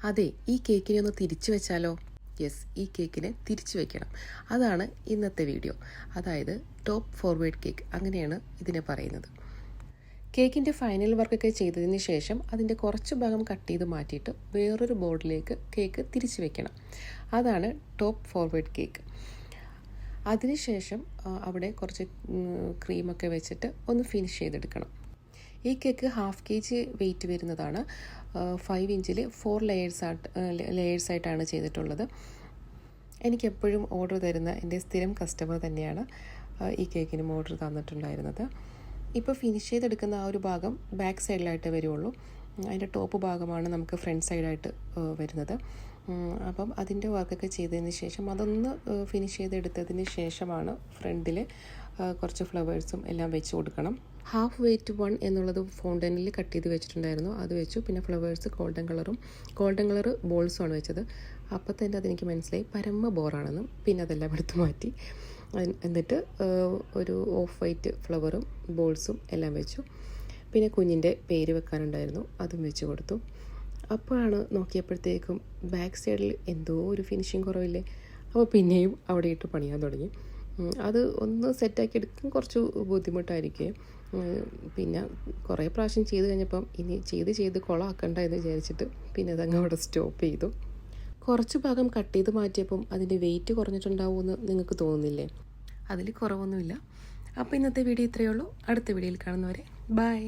അതെ, ഈ കേക്കിനെ ഒന്ന് തിരിച്ചു വെച്ചാലോ? യെസ്, ഈ കേക്കിനെ തിരിച്ചു വെക്കണം. അതാണ് ഇന്നത്തെ വീഡിയോ. അതായത് ടോപ്പ് ഫോർവേഡ് കേക്ക്, അങ്ങനെയാണ് ഇതിനെ പറയുന്നത്. കേക്കിൻ്റെ ഫൈനൽ വർക്കൊക്കെ ചെയ്തതിന് ശേഷം അതിൻ്റെ കുറച്ച് ഭാഗം കട്ട് ചെയ്ത് മാറ്റിയിട്ട് വേറൊരു ബോർഡിലേക്ക് കേക്ക് തിരിച്ചു വെക്കണം. അതാണ് ടോപ്പ് ഫോർവേഡ് കേക്ക്. അതിനുശേഷം അവിടെ കുറച്ച് ക്രീമൊക്കെ വെച്ചിട്ട് ഒന്ന് ഫിനിഷ് ചെയ്തെടുക്കണം. ഈ കേക്ക് 1/2 kg വെയിറ്റ് വരുന്നതാണ്. 5 ഇഞ്ചിൽ 4 ലെയേഴ്സായിട്ടാണ് ചെയ്തിട്ടുള്ളത്. എനിക്കെപ്പോഴും ഓർഡർ തരുന്ന എൻ്റെ സ്ഥിരം കസ്റ്റമർ തന്നെയാണ് ഈ കേക്കിനും ഓർഡർ തന്നിട്ടുണ്ടായിരുന്നത്. ഇപ്പോൾ ഫിനിഷ് ചെയ്തെടുക്കുന്ന ആ ഒരു ഭാഗം ബാക്ക് സൈഡിലായിട്ട് വരുള്ളൂ. അതിൻ്റെ ടോപ്പ് ഭാഗമാണ് നമുക്ക് ഫ്രണ്ട് സൈഡായിട്ട് വരുന്നത്. അപ്പം അതിൻ്റെ വർക്കൊക്കെ ചെയ്തതിന് ശേഷം അതൊന്ന് ഫിനിഷ് ചെയ്തെടുത്തതിന് ശേഷമാണ് ഫ്രണ്ടിൽ കുറച്ച് ഫ്ലവേഴ്സും എല്ലാം വെച്ച് കൊടുക്കണം. 1/2 weight 1 എന്നുള്ളത് ഫൗണ്ടനിൽ കട്ട് ചെയ്ത് വെച്ചിട്ടുണ്ടായിരുന്നു, അത് വെച്ചു. പിന്നെ ഫ്ലവേഴ്സ് ഗോൾഡൻ കളർ ബോൾസുമാണ് വെച്ചത്. അപ്പം തന്നെ അതെനിക്ക് മനസ്സിലായി പരമ ബോറാണെന്നും. പിന്നെ അതെല്ലാം എടുത്ത് മാറ്റി. എന്നിട്ട് ഒരു ഓഫ് വൈറ്റ് ഫ്ലവറും ബോൾസും എല്ലാം വെച്ചു. പിന്നെ കുഞ്ഞിൻ്റെ പേര് വെക്കാനുണ്ടായിരുന്നു, അതും വെച്ച് കൊടുത്തു. അപ്പോഴാണ് നോക്കിയപ്പോഴത്തേക്കും ബാക്ക് സൈഡിൽ എന്തോ ഒരു ഫിനിഷിങ് കുറവില്ലേ. അപ്പോൾ പിന്നെയും അവിടെ ഇട്ട് പണിയാൻ തുടങ്ങി. അത് ഒന്ന് സെറ്റാക്കി എടുക്കാൻ കുറച്ച് ബുദ്ധിമുട്ടായിരിക്കും. പിന്നെ കുറേ പ്രാവശ്യം ചെയ്ത് കഴിഞ്ഞപ്പം ഇനി ചെയ്ത് കുളമാക്കണ്ട എന്ന് വിചാരിച്ചിട്ട് പിന്നെ അതങ്ങ് അവിടെ സ്റ്റോപ്പ് ചെയ്തു. കുറച്ച് ഭാഗം കട്ട് ചെയ്ത് മാറ്റിയപ്പം അതിൻ്റെ വെയിറ്റ് കുറഞ്ഞിട്ടുണ്ടാവുമെന്ന് നിങ്ങൾക്ക് തോന്നുന്നില്ലേ? അതിൽ കുറവൊന്നുമില്ല. അപ്പോൾ ഇന്നത്തെ വീഡിയോ ഇത്രയേ ഉള്ളൂ. അടുത്ത വീഡിയോയിൽ കാണുന്നവരെ ബൈ.